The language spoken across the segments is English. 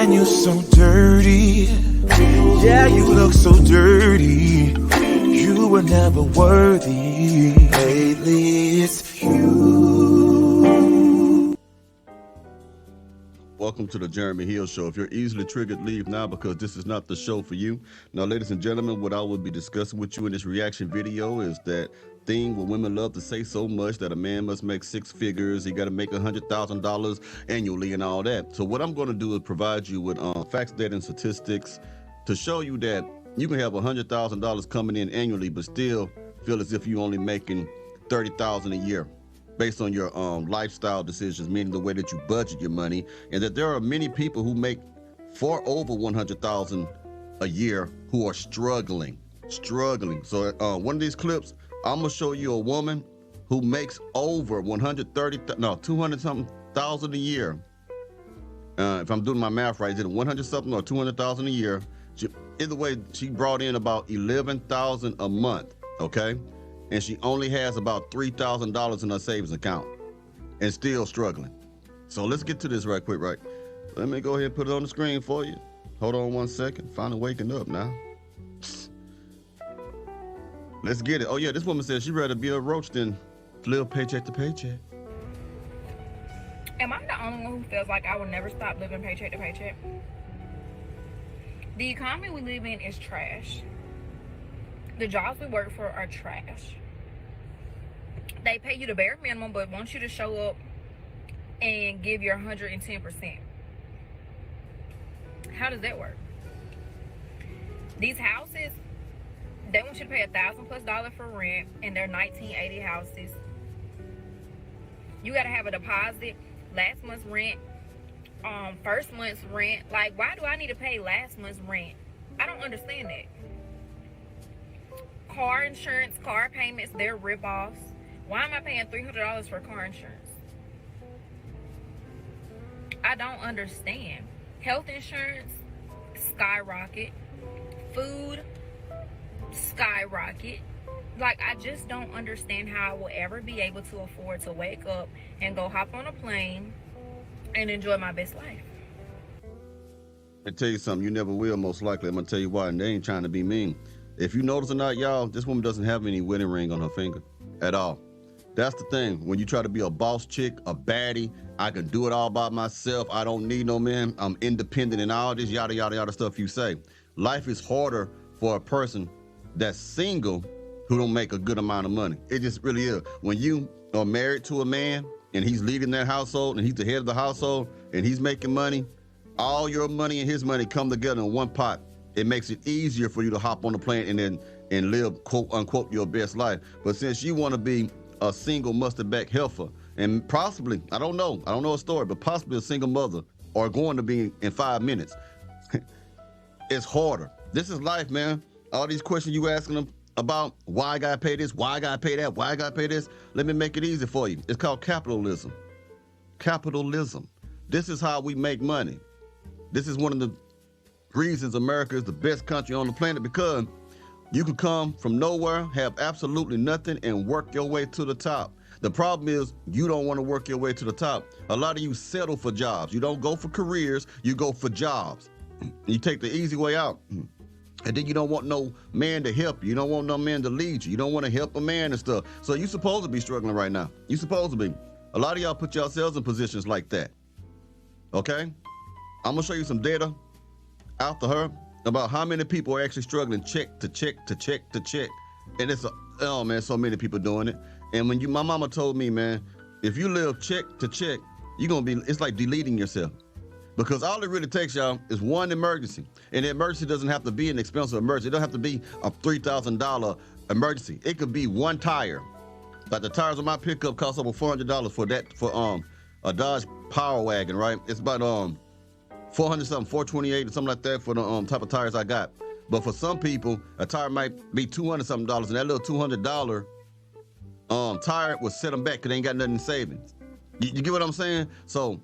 Man, you're so dirty. Yeah, you look so dirty. You were never worthy. Lately it's you. Welcome to the Jeremy Hill Show. If you're easily triggered, leave now because this is not the show for you. Now, ladies and gentlemen, what I will be discussing with you in this reaction video is that thing where women love to say so much that a man must make six figures, he got to make $100,000 annually and all that. So what I'm going to do is provide you with facts, data, and statistics to show you that you can have $100,000 coming in annually, but still feel as if you're only making $30,000 a year based on your lifestyle decisions, meaning the way that you budget your money, and that there are many people who make far over $100,000 a year who are struggling. So one of these clips, I'm gonna show you a woman who makes over 200 something thousand a year. If I'm doing my math right, is it 100 something or 200,000 a year? Either way, she brought in about 11,000 a month, okay? And she only has about $3,000 in her savings account and still struggling. So let's get to this right quick, right? Let me go ahead and put it on the screen for you. Hold on one second, finally waking up now. Let's get it. Oh yeah, this woman says she'd rather be a roach than live paycheck to paycheck. Am I the only one who feels like I will never stop living paycheck to paycheck? The economy we live in is trash. The jobs we work for are trash. They pay you the bare minimum, but want you to show up and give your 110%. How does that work? These houses, they want you to pay $1,000+ for rent, and they're 1980 houses. You gotta have a deposit, last month's rent, first month's rent. Like, why do I need to pay last month's rent? I don't understand that. Car insurance, car payments, they're rip-offs. Why am I paying $300 for car insurance? I don't understand. Health insurance, skyrocket. Food, skyrocket. Like, I just don't understand how I will ever be able to afford to wake up and go hop on a plane and enjoy my best life. I tell you something, you never will, most likely. I'm gonna tell you why, and they ain't trying to be mean. If you notice or not, y'all, this woman doesn't have any wedding ring on her finger at all. That's the thing. When you try to be a boss chick, a baddie, I can do it all by myself, I don't need no man, I'm independent, and all this yada yada yada stuff you say. Life is harder for a person that's single who don't make a good amount of money. It just really is. When you are married to a man and he's leading that household and he's the head of the household and he's making money, all your money and his money come together in one pot. It makes it easier for you to hop on the plane and live, quote unquote, your best life. But since you want to be a single mustard back heifer, and possibly, I don't know a story, but possibly a single mother, or going to be in 5 minutes, it's harder. This is life, man. All these questions you asking them about why I gotta pay this, why I gotta pay that, why I gotta pay this, let me make it easy for you. It's called capitalism. Capitalism. This is how we make money. This is one of the reasons America is the best country on the planet, because you can come from nowhere, have absolutely nothing, and work your way to the top. The problem is you don't want to work your way to the top. A lot of you settle for jobs. You don't go for careers, you go for jobs. You take the easy way out. And then you don't want no man to help you. You don't want no man to lead you. You don't want to help a man and stuff. So you're supposed to be struggling right now. You're supposed to be. A lot of y'all put yourselves in positions like that. Okay? I'm gonna show you some data after her about how many people are actually struggling check to check to check to check. And it's oh man, so many people doing it. And when my mama told me, man, if you live check to check, you're gonna be, it's like deleting yourself. Because all it really takes, y'all, is one emergency. And the emergency doesn't have to be an expensive emergency. It don't have to be a $3,000 emergency. It could be one tire. Like the tires on my pickup cost over $400 for that, for a Dodge Power Wagon, right? It's about 400 something, 428 or something like that for the type of tires I got. But for some people, a tire might be $200 something, and that little $200 tire will set them back because they ain't got nothing in savings. You get what I'm saying? So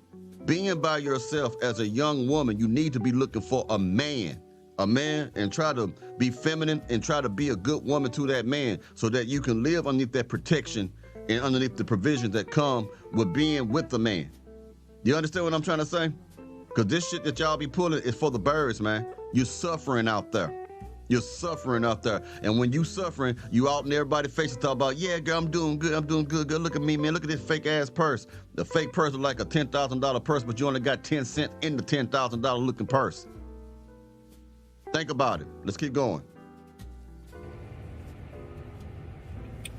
being by yourself as a young woman, you need to be looking for a man, and try to be feminine and try to be a good woman to that man so that you can live underneath that protection and underneath the provisions that come with being with the man. You understand what I'm trying to say? Because this shit that y'all be pulling is for the birds, man. You're suffering out there. You're suffering out there. And when you suffering, you out in everybody's face and talk about, yeah, girl, I'm doing good. I'm doing good. Good. Look at me, man. Look at this fake ass purse. The fake purse is like a $10,000 purse, but you only got 10 cents in the $10,000 looking purse. Think about it. Let's keep going.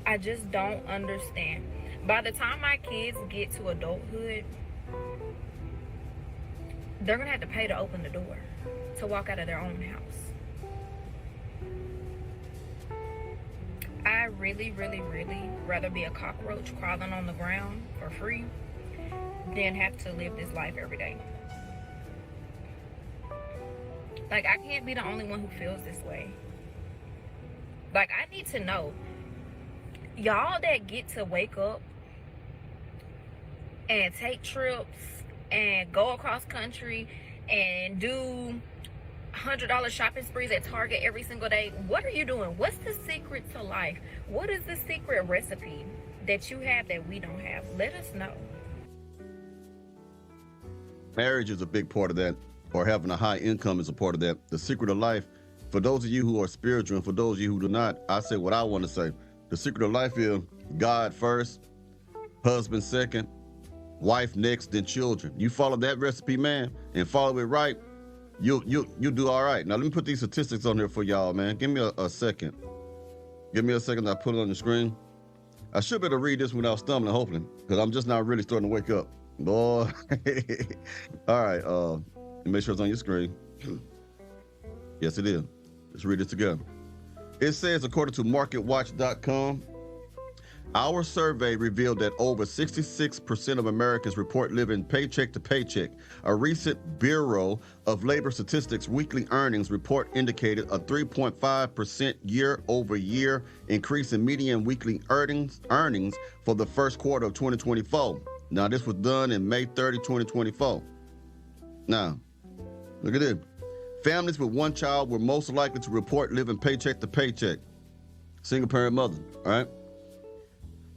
I just don't understand. By the time my kids get to adulthood, they're gonna have to pay to open the door to walk out of their own house. I really, really, really rather be a cockroach crawling on the ground for free than have to live this life every day. Like, I can't be the only one who feels this way. Like, I need to know, y'all that get to wake up and take trips and go across country and do $100 shopping sprees at Target every single day, what are you doing? What's the secret to life? What is the secret recipe that you have that we don't have? Let us know. Marriage is a big part of that, or having a high income is a part of that. The secret of life, for those of you who are spiritual and for those of you who do not, I say what I want to say. The secret of life is God first, husband second, wife next, then children. You follow that recipe, man, and follow it right, you'll do all right. Now, let me put these statistics on here for y'all, man. Give me a second. Give me a second. I'll put it on the screen. I should be able to read this without stumbling, hopefully, because I'm just now really starting to wake up. Boy. All right. Make sure it's on your screen. Yes, it is. Let's read it together. It says, according to MarketWatch.com, our survey revealed that over 66% of Americans report living paycheck to paycheck. A recent Bureau of Labor Statistics weekly earnings report indicated a 3.5% year-over-year increase in median weekly earnings for the first quarter of 2024. Now, this was done in May 30, 2024. Now, look at it. Families with one child were most likely to report living paycheck to paycheck. Single parent mother, all right?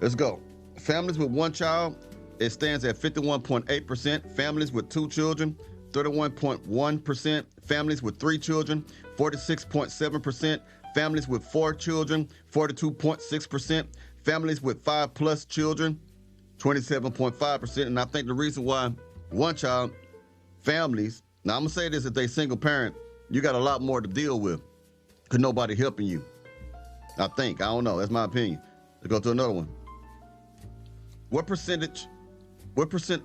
Let's go. Families with one child, it stands at 51.8%. Families with two children, 31.1%. Families with three children, 46.7%. Families with four children, 42.6%. Families with 5+ children, 27.5%. And I think the reason why one child families, now I'm gonna say this, if they single parent, you got a lot more to deal with because nobody helping you. I don't know, that's my opinion. Let's go to another one. What percent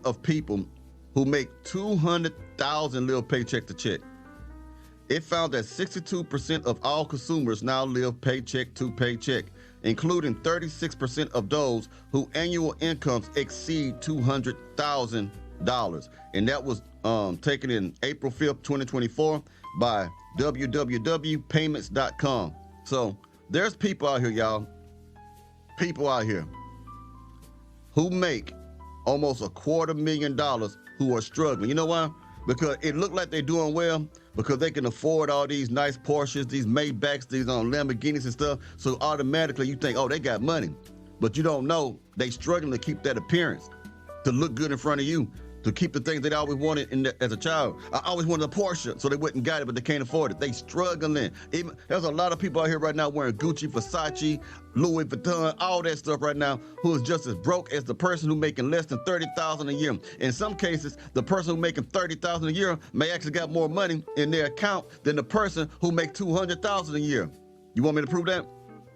of people who make 200,000 live paycheck to check? It found that 62% of all consumers now live paycheck to paycheck, including 36% of those whose annual incomes exceed $200,000. And that was taken in April 5th, 2024 by www.payments.com. So there's people out here, y'all. People out here who make almost $250,000 who are struggling. You know why? Because it looked like they're doing well because they can afford all these nice Porsches, these Maybachs, these Lamborghinis and stuff. So automatically you think, oh, they got money. But you don't know they struggling to keep that appearance, to look good in front of you, to keep the things they always wanted as a child. I always wanted a Porsche, so they wouldn't got it, but they can't afford it. They struggling. There's a lot of people out here right now wearing Gucci, Versace, Louis Vuitton, all that stuff right now, who is just as broke as the person who making less than $30,000 a year. In some cases, the person who making $30,000 a year may actually got more money in their account than the person who make $200,000 a year. You want me to prove that?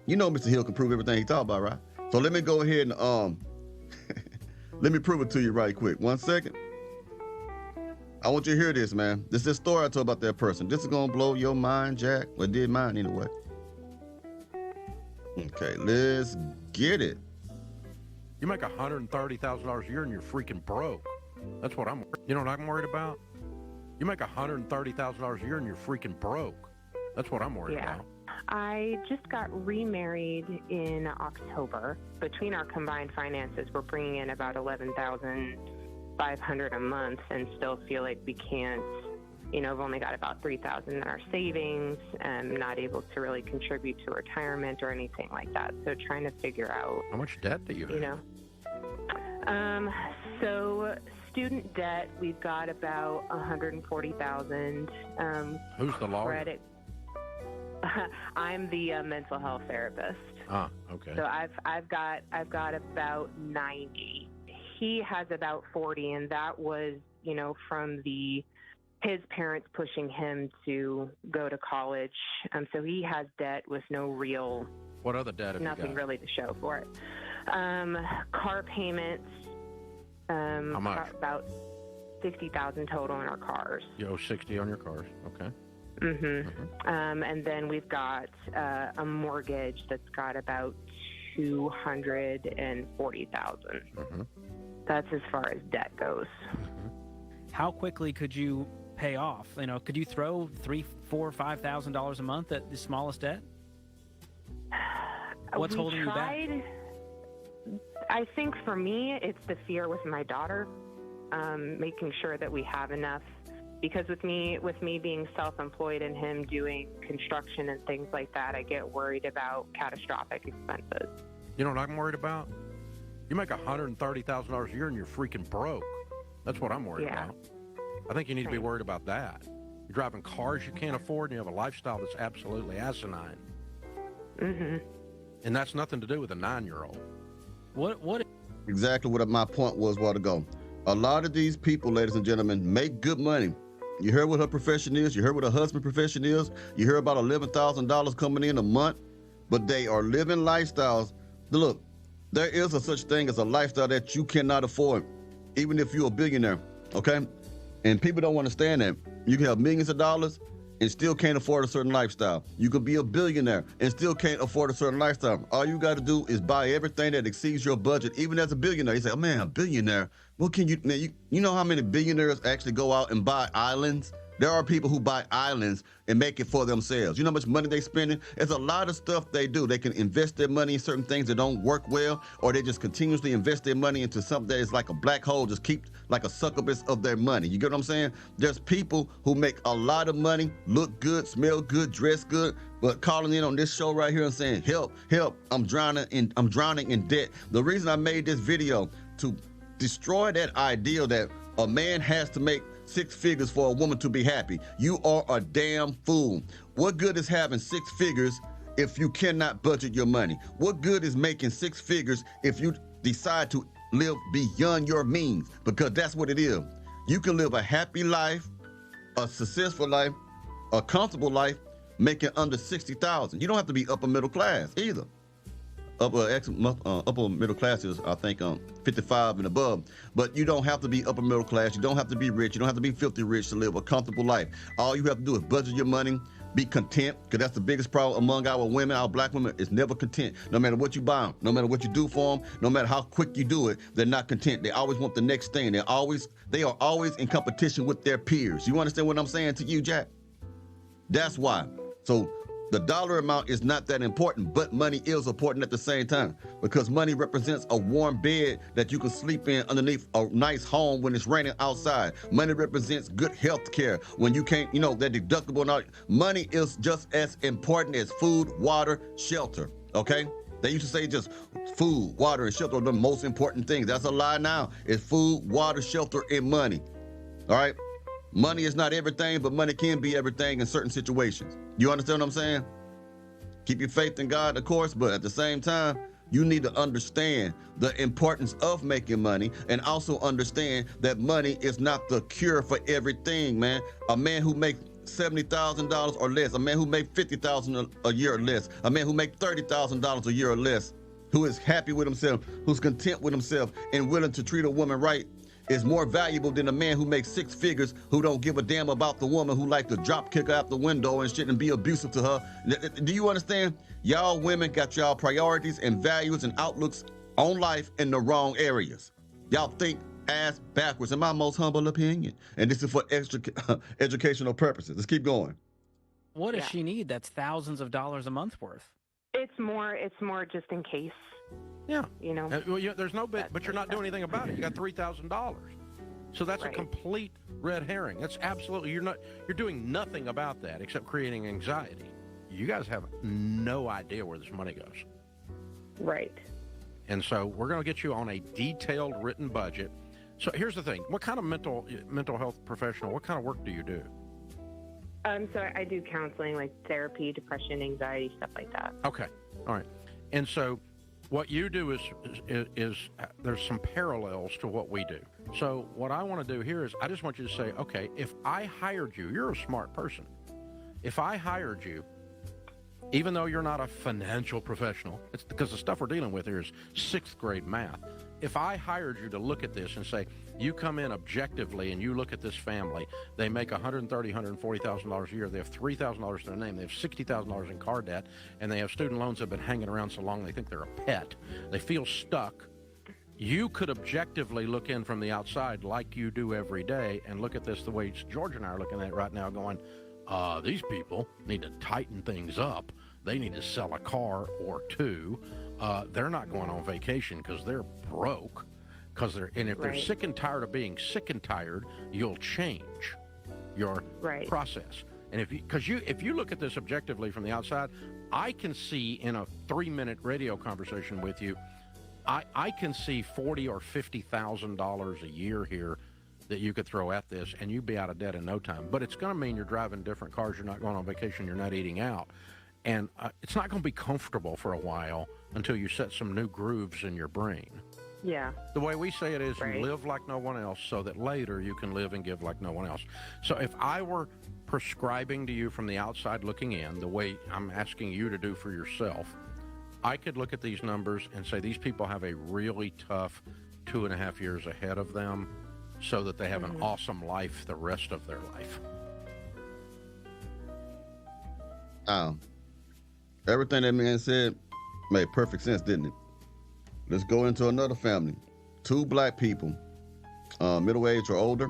You know Mr. Hill can prove everything he talk about, right? So let me go ahead and let me prove it to you right quick. 1 second. I want you to hear this, man. This is a story I told about that person. This is going to blow your mind, Jack. Well, it did mine anyway. Okay, let's get it. You make $130,000 a year and you're freaking broke. That's what you know what I'm worried about? You make $130,000 a year and you're freaking broke. That's what I'm worried about. I just got remarried in October. Between our combined finances, we're bringing in about $11,500 a month, and still feel like we can't. We've only got about $3,000 in our savings, and not able to really contribute to retirement or anything like that. So trying to figure out how much debt do you have? So student debt, we've got about 140,000. Who's the lawyer? Credit. I'm the mental health therapist. Ah, okay. So I've got about 90. He has about 40, and that was, you know, from his parents pushing him to go to college. So he has debt with no real. What other debt have you Nothing got? really to show for it. Car payments. How much? About 60,000 total in our cars. You owe 60 on your cars. Okay. And then we've got a mortgage that's got about 240,000. That's as far as debt goes. How quickly could you pay off? You know, could you throw $3,000, $4,000, $5,000 a month at the smallest debt? What's holding you back? I think for me, it's the fear with my daughter, making sure that we have enough. Because with me being self-employed and him doing construction and things like that, I get worried about catastrophic expenses. You know what I'm worried about? You make $130,000 a year and you're freaking broke. That's what I'm worried about. I think you need to be worried about that. You're driving cars you can't afford, and you have a lifestyle that's absolutely asinine. And that's nothing to do with a 9-year-old. What? Exactly what my point was a while ago. A lot of these people, ladies and gentlemen, make good money. You heard what her profession is. You heard what her husband's profession is. You heard about $11,000 coming in a month, but they are living lifestyles. Look, there is a such thing as a lifestyle that you cannot afford, even if you're a billionaire, okay? And people don't understand that. You can have millions of dollars and still can't afford a certain lifestyle. You could be a billionaire and still can't afford a certain lifestyle. All you got to do is buy everything that exceeds your budget, even as a billionaire. You say, oh man, a billionaire. What can you, man, you know how many billionaires actually go out and buy islands? There are people who buy islands and make it for themselves. You know how much money they spending? There's a lot of stuff they do. They can invest their money in certain things that don't work well, or they just continuously invest their money into something that is like a black hole, just keep like a succubus of their money. You get what I'm saying? There's people who make a lot of money, look good, smell good, dress good, but calling in on this show right here and saying, help, help, I'm drowning in debt. The reason I made this video to destroy that idea that a man has to make 6 figures for a woman to be happy. You are a damn fool. What good is having 6 figures if you cannot budget your money? What good is making 6 figures if you decide to live beyond your means? Because that's what it is. You can live a happy life, a successful life, a comfortable life, making under 60,000. You don't have to be upper middle class either. Upper middle class is, I think, 55 and above. But you don't have to be upper middle class. You don't have to be rich. You don't have to be filthy rich to live a comfortable life. All you have to do is budget your money, be content, because that's the biggest problem among our women, our black women, is never content. No matter what you buy them, no matter what you do for them, no matter how quick you do it, they're not content. They always want the next thing. They are always in competition with their peers. You understand what I'm saying to you, Jack? That's why. So the dollar amount is not that important, but money is important at the same time, because money represents a warm bed that you can sleep in underneath a nice home when it's raining outside. Money represents good health care when you can't, that deductible and all. Money is just as important as food, water, shelter, okay? They used to say just food, water, and shelter are the most important things. That's a lie now. It's food, water, shelter, and money, all right? Money is not everything, but money can be everything in certain situations. You understand what I'm saying? Keep your faith in God, of course, but at the same time, you need to understand the importance of making money, and also understand that money is not the cure for everything, man. A man who makes $70,000 or less, a man who makes $50,000 a year or less, a man who makes $30,000 a year or less, who is happy with himself, who's content with himself, and willing to treat a woman right, is more valuable than a man who makes 6 figures, who don't give a damn about the woman, who like to drop kick her out the window and shit and be abusive to her. Do you understand? Y'all women got y'all priorities and values and outlooks on life in the wrong areas. Y'all think ass backwards, in my most humble opinion. And this is for extra educational purposes. Let's keep going. What does she need that's thousands of dollars a month worth? It's more just in case. Yeah. Well, there's no bit, but you're not doing anything about it. You got $3,000. So that's a complete red herring. That's absolutely, you're doing nothing about that except creating anxiety. You guys have no idea where this money goes. Right. And so we're going to get you on a detailed written budget So here's the thing. What kind of mental health professional, what kind of work do you do? So I do counseling, like therapy, depression, anxiety, stuff like that. Okay. All right. And so what you do is there's some parallels to what we do. So what I want to do here is I just want you to say, okay, if I hired you, you're a smart person. If I hired you, even though you're not a financial professional, it's because the stuff we're dealing with here is 6th grade math. If I hired you to look at this and say, you come in objectively and you look at this family, they make $130,000, $140,000 a year, they have $3,000 to their name, they have $60,000 in car debt, and they have student loans that have been hanging around so long they think they're a pet. They feel stuck. You could objectively look in from the outside like you do every day and look at this the way George and I are looking at it right now going, these people need to tighten things up. They need to sell a car or two. They're not going on vacation because they're broke. And if they're sick and tired of being sick and tired, you'll change your process. And if you look at this objectively from the outside, I can see in a 3-minute radio conversation with you, I can see $40,000 or $50,000 a year here that you could throw at this, and you'd be out of debt in no time. But it's going to mean you're driving different cars, you're not going on vacation, you're not eating out. And it's not going to be comfortable for a while until you set some new grooves in your brain. Yeah. The way we say it is you live like no one else so that later you can live and give like no one else. So if I were prescribing to you from the outside looking in, the way I'm asking you to do for yourself, I could look at these numbers and say these people have a really tough 2.5 years ahead of them so that they have an awesome life the rest of their life. Everything that man said made perfect sense, didn't it? Let's go into another family. 2 black people, middle-aged or older,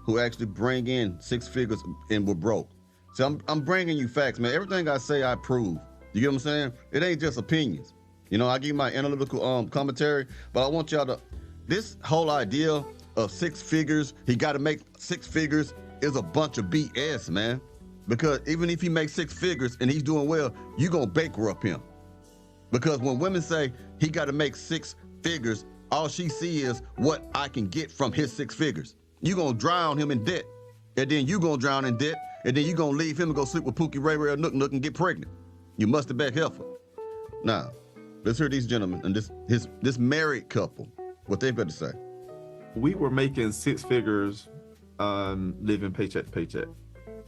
who actually bring in 6 figures and were broke. So I'm bringing you facts, man. Everything I say, I prove. You get what I'm saying? It ain't just opinions. You know, I give you my analytical commentary, but I want y'all to, this whole idea of 6 figures, he got to make 6 figures is a bunch of BS, man. Because even if he makes 6 figures and he's doing well, you're going to bankrupt him. Because when women say he got to make 6 figures, all she see is what I can get from his 6 figures. You're going to drown him in debt. And then you're going to drown in debt. And then you're going to leave him and go sleep with Pookie Ray Ray or Nook Nook and get pregnant. You must have back heifer. Now, let's hear these gentlemen and this married couple, what they've got to say. We were making 6 figures living paycheck to paycheck.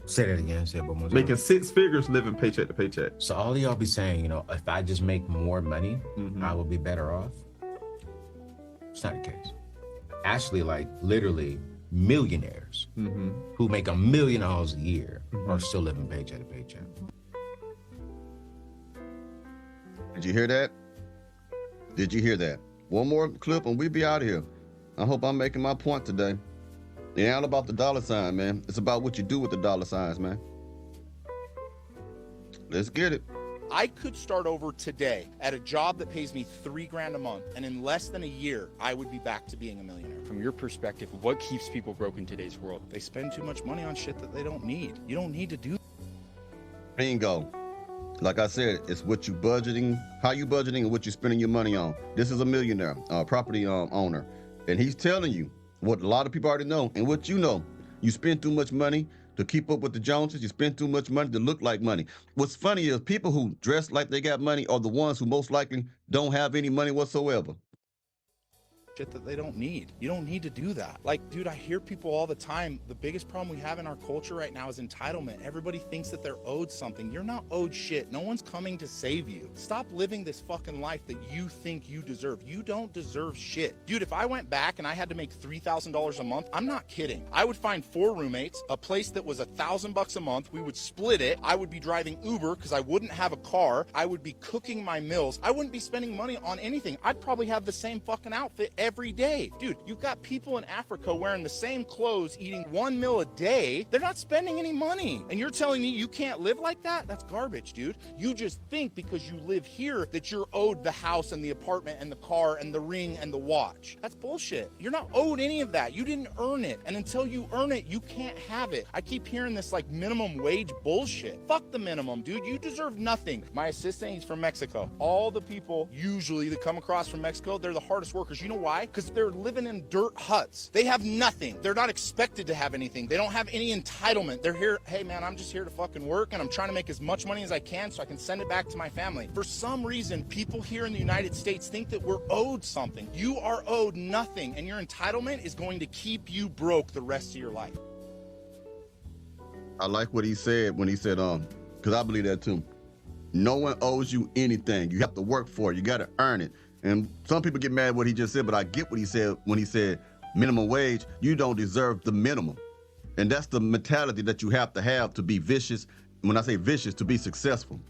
Say that again. Say it one more time. Making 6 figures living paycheck to paycheck. So all of y'all be saying, you know, if I just make more money, I will be better off. It's not the case. Actually, like literally millionaires who make $1 million a year are still living paycheck to paycheck. Did you hear that? Did you hear that? One more clip and we be out of here. I hope I'm making my point today. It ain't all about the dollar sign, man. It's about what you do with the dollar signs, man. Let's get it. I could start over today at a job that pays me $3,000 a month, and in less than a year, I would be back to being a millionaire. From your perspective, what keeps people broke in today's world? They spend too much money on shit that they don't need. You don't need to do. Bingo. Like I said, it's what you budgeting, how you budgeting, and what you spending your money on. This is a millionaire, property owner, and he's telling you what a lot of people already know, and what you know. You spend too much money to keep up with the Joneses. You spend too much money to look like money. What's funny is people who dress like they got money are the ones who most likely don't have any money whatsoever. Shit that they don't need. You don't need to do that. Like, dude, I hear people all the time. The biggest problem we have in our culture right now is entitlement. Everybody thinks that they're owed something. You're not owed shit. No one's coming to save you. Stop living this fucking life that you think you deserve. You don't deserve shit. Dude, if I went back and I had to make $3,000 a month, I'm not kidding. I would find 4 roommates, a place that was $1,000 a month. We would split it. I would be driving Uber because I wouldn't have a car. I would be cooking my meals. I wouldn't be spending money on anything. I'd probably have the same fucking outfit every day. Dude, you've got people in Africa wearing the same clothes, eating 1 meal a day. They're not spending any money. And you're telling me you can't live like that? That's garbage, dude. You just think because you live here that you're owed the house and the apartment and the car and the ring and the watch. That's bullshit. You're not owed any of that. You didn't earn it. And until you earn it, you can't have it. I keep hearing this like minimum wage bullshit. Fuck the minimum, dude. You deserve nothing. My assistant, he's from Mexico. All the people usually that come across from Mexico, they're the hardest workers. You know why? Why? Because they're living in dirt huts. They have nothing. They're not expected to have anything. They don't have any entitlement. They're here, hey man, I'm just here to fucking work and I'm trying to make as much money as I can so I can send it back to my family. For some reason, people here in the United States think that we're owed something. You are owed nothing, and your entitlement is going to keep you broke the rest of your life. I like what he said when he said, because I believe that too. No one owes you anything. You have to work for it. You got to earn it. And some people get mad at what he just said, but I get what he said when he said minimum wage. You don't deserve the minimum. And that's the mentality that you have to be vicious. When I say vicious, to be successful.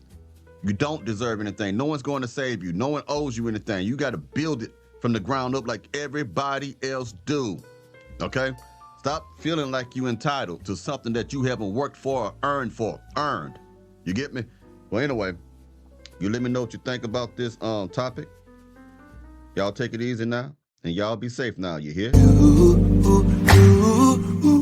You don't deserve anything. No one's going to save you. No one owes you anything. You got to build it from the ground up like everybody else do. Okay? Stop feeling like you entitled to something that you haven't worked for or earned. You get me? Well, anyway, you let me know what you think about this topic. Y'all take it easy now, and y'all be safe now. You hear? Ooh, ooh, ooh, ooh.